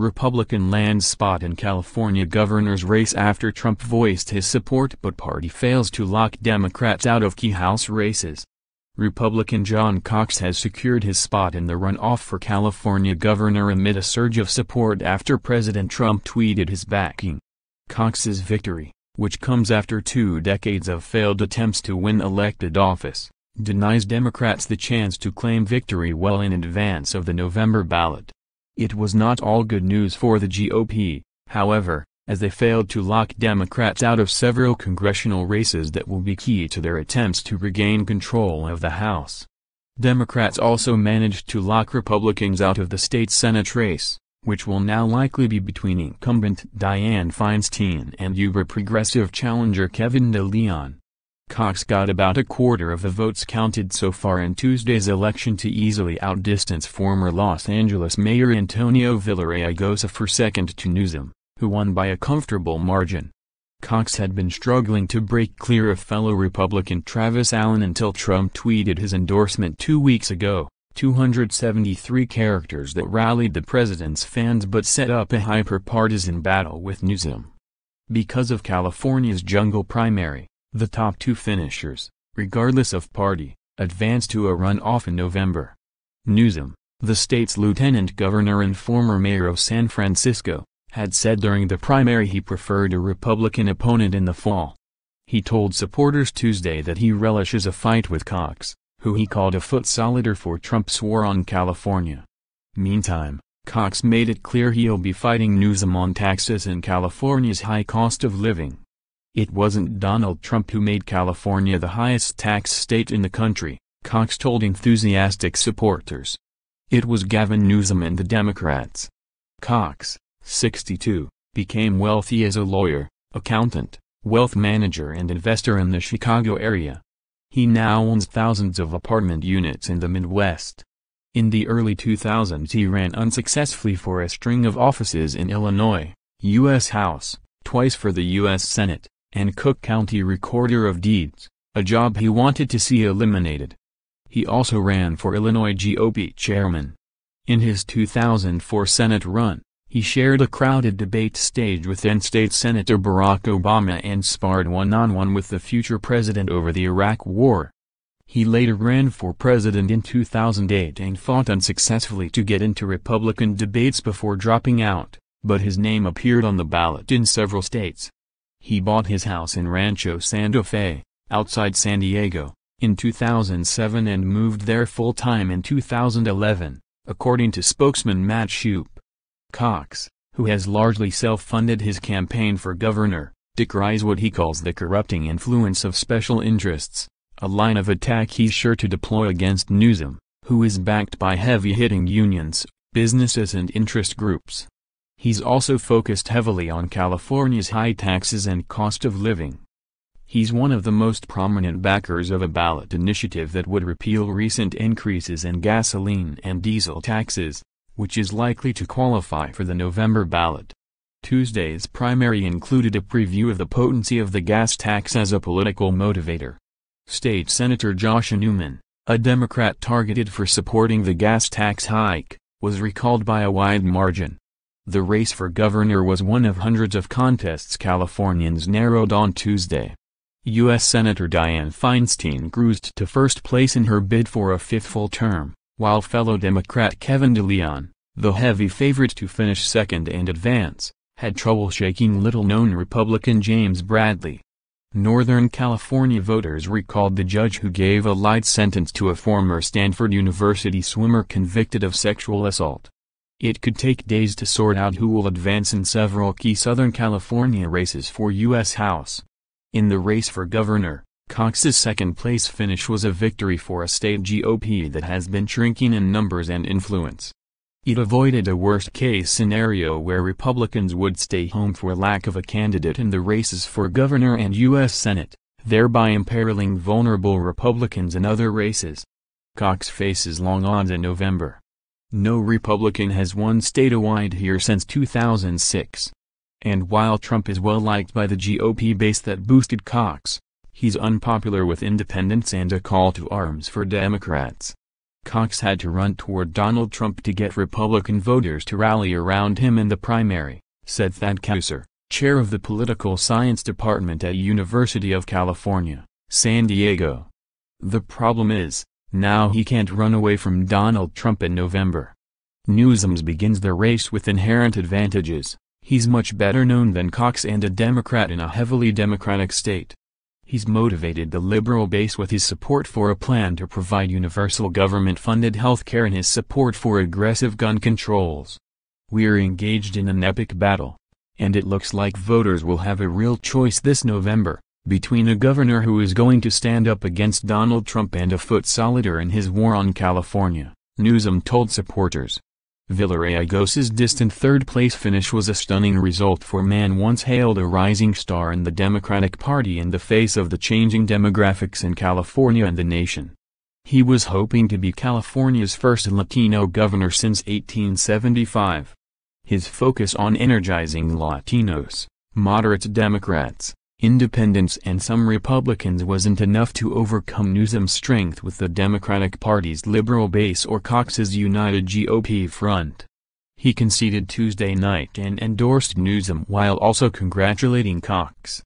Republican lands spot in California governor's race after Trump voiced his support but party fails to lock Democrats out of key House races. Republican John Cox has secured his spot in the runoff for California governor amid a surge of support after President Trump tweeted his backing. Cox's victory, which comes after 2 decades of failed attempts to win elected office, denies Democrats the chance to claim victory well in advance of the November ballot. It was not all good news for the GOP, however, as they failed to lock Democrats out of several congressional races that will be key to their attempts to regain control of the House. Democrats also managed to lock Republicans out of the state Senate race, which will now likely be between incumbent Dianne Feinstein and Uber progressive challenger Kevin DeLeon. Cox got about a quarter of the votes counted so far in Tuesday's election to easily outdistance former Los Angeles Mayor Antonio Villaraigosa for second to Newsom, who won by a comfortable margin. Cox had been struggling to break clear of fellow Republican Travis Allen until Trump tweeted his endorsement 2 weeks ago, 273 characters that rallied the president's fans but set up a hyper-partisan battle with Newsom. Because of California's jungle primary, the top 2 finishers, regardless of party, advanced to a runoff in November. Newsom, the state's lieutenant governor and former mayor of San Francisco, had said during the primary he preferred a Republican opponent in the fall. He told supporters Tuesday that he relishes a fight with Cox, who he called a foot solider for Trump's war on California. Meantime, Cox made it clear he'll be fighting Newsom on taxes and California's high cost of living. It wasn't Donald Trump who made California the highest tax state in the country, Cox told enthusiastic supporters. It was Gavin Newsom and the Democrats. Cox, 62, became wealthy as a lawyer, accountant, wealth manager and investor in the Chicago area. He now owns thousands of apartment units in the Midwest. In the early 2000s he ran unsuccessfully for a string of offices in Illinois, U.S. House, twice for the U.S. Senate, and Cook County Recorder of Deeds, a job he wanted to see eliminated. He also ran for Illinois GOP chairman. In his 2004 Senate run, he shared a crowded debate stage with then-State Senator Barack Obama and sparred one-on-one with the future president over the Iraq War. He later ran for president in 2008 and fought unsuccessfully to get into Republican debates before dropping out, but his name appeared on the ballot in several states. He bought his house in Rancho Santa Fe, outside San Diego, in 2007 and moved there full-time in 2011, according to spokesman Matt Shoup. Cox, who has largely self-funded his campaign for governor, decries what he calls the corrupting influence of special interests, a line of attack he's sure to deploy against Newsom, who is backed by heavy-hitting unions, businesses and interest groups. He's also focused heavily on California's high taxes and cost of living. He's one of the most prominent backers of a ballot initiative that would repeal recent increases in gasoline and diesel taxes, which is likely to qualify for the November ballot. Tuesday's primary included a preview of the potency of the gas tax as a political motivator. State Senator Josh Newman, a Democrat targeted for supporting the gas tax hike, was recalled by a wide margin. The race for governor was one of hundreds of contests Californians narrowed on Tuesday. U.S. Senator Dianne Feinstein cruised to first place in her bid for a 5th full term, while fellow Democrat Kevin DeLeon, the heavy favorite to finish second and advance, had trouble shaking little-known Republican James Bradley. Northern California voters recalled the judge who gave a light sentence to a former Stanford University swimmer convicted of sexual assault. It could take days to sort out who will advance in several key Southern California races for U.S. House. In the race for governor, Cox's second-place finish was a victory for a state GOP that has been shrinking in numbers and influence. It avoided a worst-case scenario where Republicans would stay home for lack of a candidate in the races for governor and U.S. Senate, thereby imperiling vulnerable Republicans in other races. Cox faces long odds in November. No Republican has won statewide here since 2006. And while Trump is well liked by the GOP base that boosted Cox, he's unpopular with independents and a call to arms for Democrats. Cox had to run toward Donald Trump to get Republican voters to rally around him in the primary, said Thad Kouser, chair of the Political Science Department at University of California, San Diego. The problem is, now he can't run away from Donald Trump in November. Newsom begins the race with inherent advantages. He's much better known than Cox and a Democrat in a heavily Democratic state. He's motivated the liberal base with his support for a plan to provide universal government-funded health care and his support for aggressive gun controls. We're engaged in an epic battle. And it looks like voters will have a real choice this November, between a governor who is going to stand up against Donald Trump and a foot solider in his war on California, Newsom told supporters. Villaraigosa's distant third-place finish was a stunning result for a man once hailed a rising star in the Democratic Party in the face of the changing demographics in California and the nation. He was hoping to be California's first Latino governor since 1875. His focus on energizing Latinos, moderate Democrats, independents and some Republicans wasn't enough to overcome Newsom's strength with the Democratic Party's liberal base or Cox's united GOP front. He conceded Tuesday night and endorsed Newsom while also congratulating Cox.